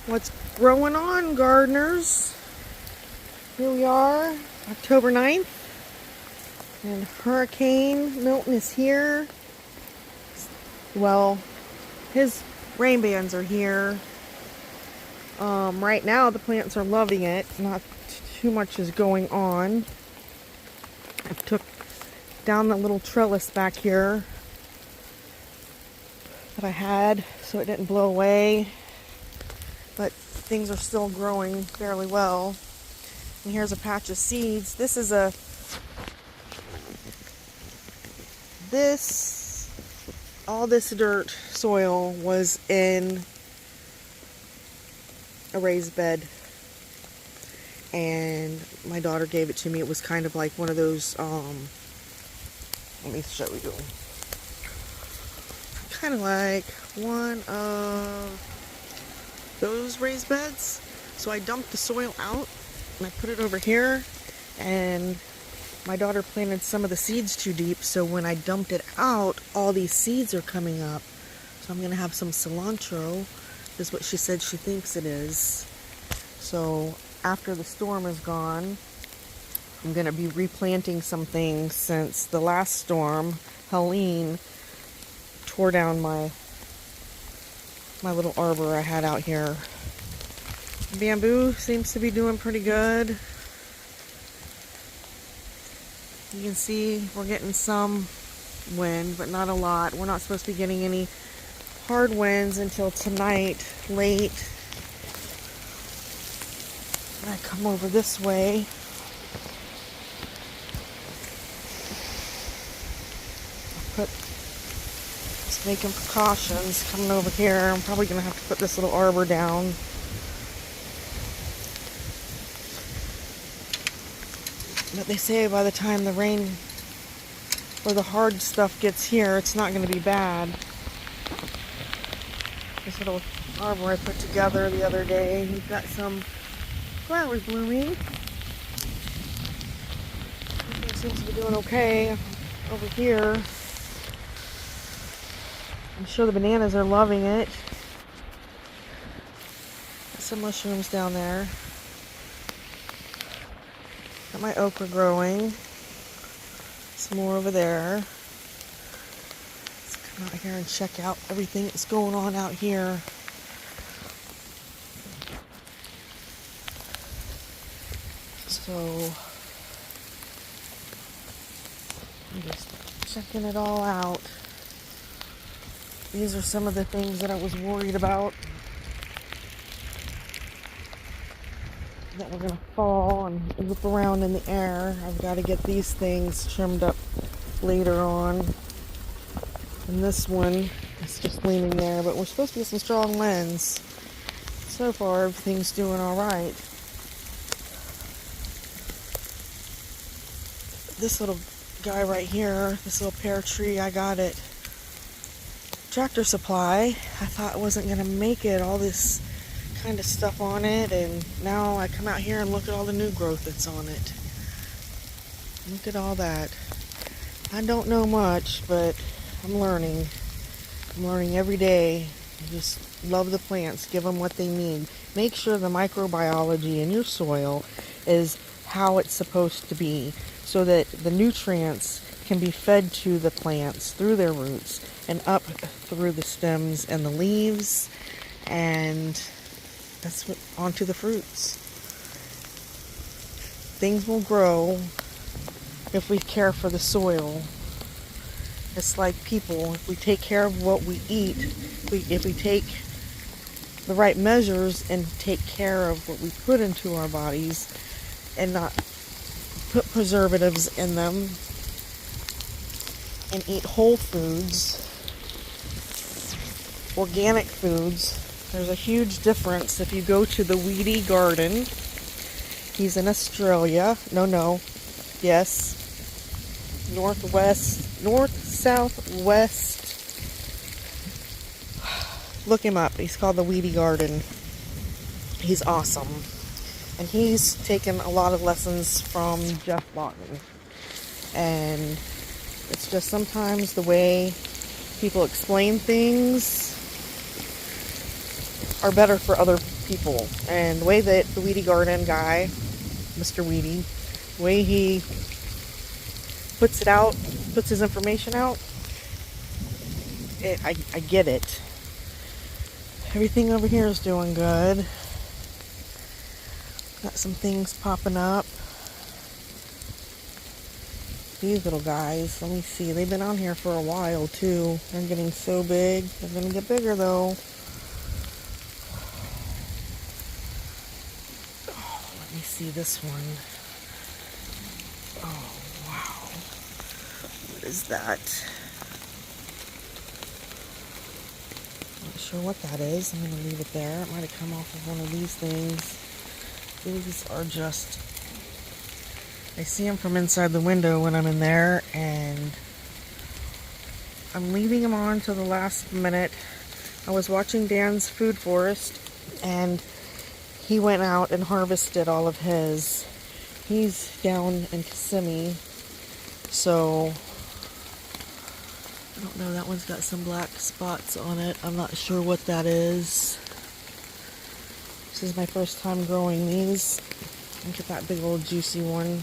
What's growing on, gardeners? Here we are, October 9th, and Hurricane Milton is here. Well, his rain bands are here. Right now the plants are loving it. Not too much is going on. I took down the little trellis back here that I had so it didn't blow away. But things are still growing fairly well. And here's a patch of seeds. All this dirt soil was in a raised bed. And my daughter gave it to me. It was kind of like one of those, let me show you. Kind of like one of those raised beds. So I dumped the soil out and I put it over here, and my daughter planted some of the seeds too deep, so when I dumped it out, all these seeds are coming up. So I'm gonna have some cilantro, is what she said she thinks it is. So after the storm is gone, I'm gonna be replanting some things, since the last storm, Helene, tore down my little arbor I had out here. Bamboo seems to be doing pretty good. You can see we're getting some wind, but not a lot. We're not supposed to be getting any hard winds until tonight, late. I come over this way. Just making precautions coming over here. I'm probably going to have to put this little arbor down. But they say by the time the rain or the hard stuff gets here, it's not going to be bad. This little arbor I put together the other day, we've got some flowers blooming. Everything seems to be doing okay over here. I'm sure the bananas are loving it. Got some mushrooms down there. Got my okra growing. Some more over there. Let's come out here and check out everything that's going on out here. So, I'm just checking it all out. These are some of the things that I was worried about that were going to fall and loop around in the air. I've got to get these things trimmed up later on. And this one is just leaning there, but we're supposed to get some strong winds. So far, everything's doing all right. This little guy right here, this little pear tree, I got it Tractor Supply. I thought it wasn't going to make it, all this kind of stuff on it, and now I come out here and look at all the new growth that's on it. Look at all that. I don't know much, but I'm learning. I'm learning every day. I just love the plants. Give them what they need. Make sure the microbiology in your soil is how it's supposed to be, so that the nutrients can be fed to the plants through their roots and up through the stems and the leaves, and that's what, onto the fruits. Things will grow if we care for the soil. It's like people. If we take care of what we eat, if we take the right measures and take care of what we put into our bodies and not put preservatives in them, and eat whole foods, organic foods, there's a huge difference. If you go to the Weedy Garden, he's in Australia. Yes. Southwest. Look him up. He's called the Weedy Garden. He's awesome. And he's taken a lot of lessons from Jeff Lawton. And it's just sometimes the way people explain things are better for other people. And the way that the Weedy Garden guy, Mr. Weedy, the way he puts it out, puts his information out, I get it. Everything over here is doing good. Got some things popping up. These little guys, let me see. They've been on here for a while too. They're getting so big. They're gonna get bigger though. Oh, let me see this one. Oh, wow. What is that? Not sure what that is. I'm gonna leave it there. It might have come off of one of these things. These are just, I see them from inside the window when I'm in there, and I'm leaving them on till the last minute. I was watching Dan's food forest, and he went out and harvested all of his. He's down in Kissimmee, so I don't know, that one's got some black spots on it. I'm not sure what that is. This is my first time growing these. Look at that big old juicy one.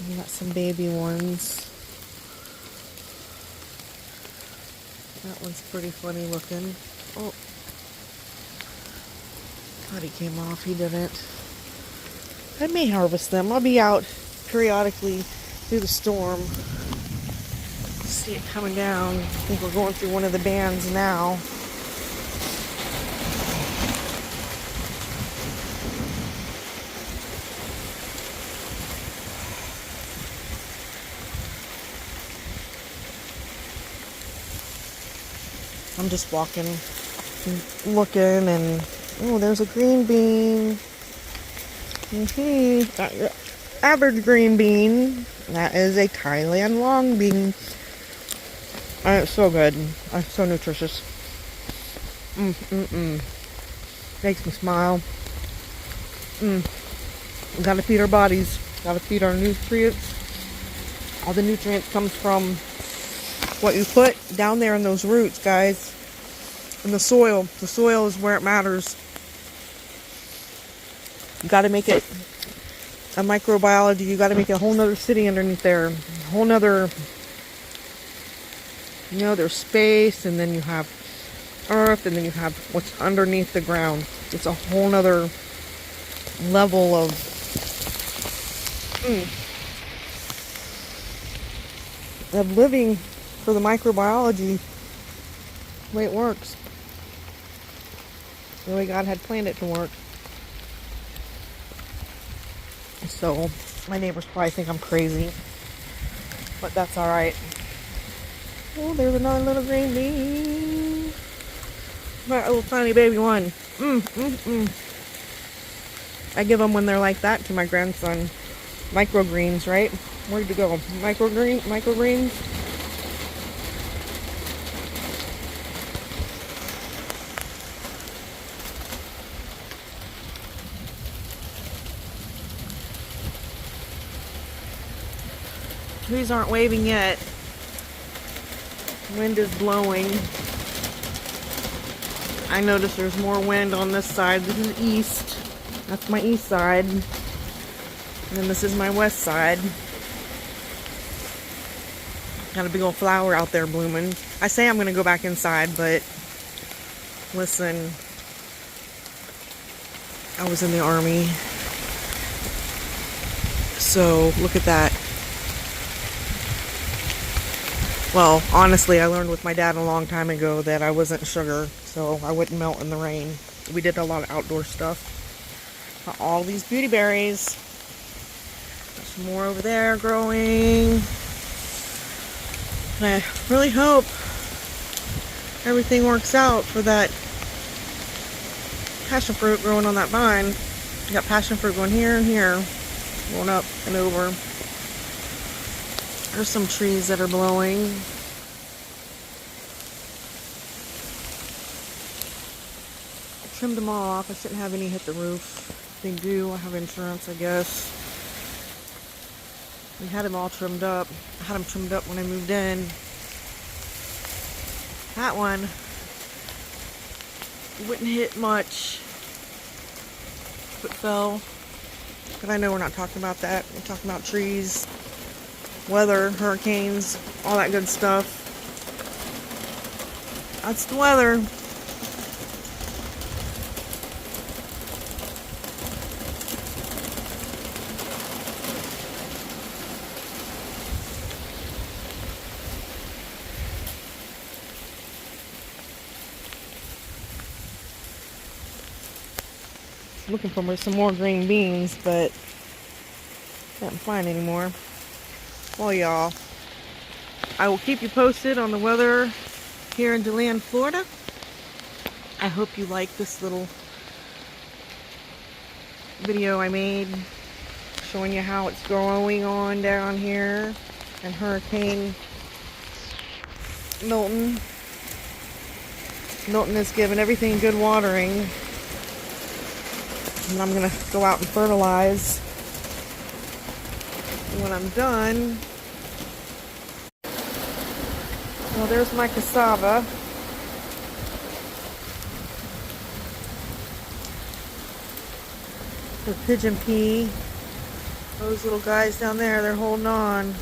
We got some baby ones. That one's pretty funny looking. Oh, thought he came off. He didn't. I may harvest them. I'll be out periodically through the storm. See it coming down. I think we're going through one of the bands now. I'm just walking, looking, and oh, there's a green bean. Not your average green bean. That is a Thailand long bean. And it's so good. It's so nutritious. Makes me smile. We gotta feed our bodies. Gotta feed our nutrients. All the nutrients comes from what you put down there in those roots, guys. And the soil. The soil is where it matters. You gotta make it a microbiology. You gotta make a whole nother city underneath there. A whole nother, you know, there's space, and then you have earth, and then you have what's underneath the ground. It's a whole nother level of living for the microbiology, the way it works, the way God had planned it to work. So my neighbors probably think I'm crazy, but that's all right. Oh, there's another little green bean. That little tiny baby one. I give them when they're like that to my grandson. Microgreens, right? Where'd you go? Microgreens. Trees aren't waving yet. Wind is blowing. I notice there's more wind on this side. This is east. That's my east side. And then this is my west side. Got a big old flower out there blooming. I say I'm going to go back inside, but listen, I was in the Army. So look at that. Well, honestly, I learned with my dad a long time ago that I wasn't sugar, so I wouldn't melt in the rain. We did a lot of outdoor stuff. Got all these beauty berries. Got some more over there growing. And I really hope everything works out for that passion fruit growing on that vine. You got passion fruit going here and here, going up and over. There's some trees that are blowing. I trimmed them all off. I shouldn't have any hit the roof. If they do, I have insurance, I guess. We had them all trimmed up. I had them trimmed up when I moved in. That one It wouldn't hit much if it fell. But I know we're not talking about that. We're talking about trees, weather, hurricanes, all that good stuff. That's the weather. Looking for some more green beans, but can't find any more. Well, y'all, I will keep you posted on the weather here in DeLand, Florida. I hope you like this little video I made showing you how it's going on down here in Hurricane Milton. Milton is giving everything good watering. And I'm going to go out and fertilize when I'm done. Well, there's my cassava. The pigeon pea. Those little guys down there, they're holding on.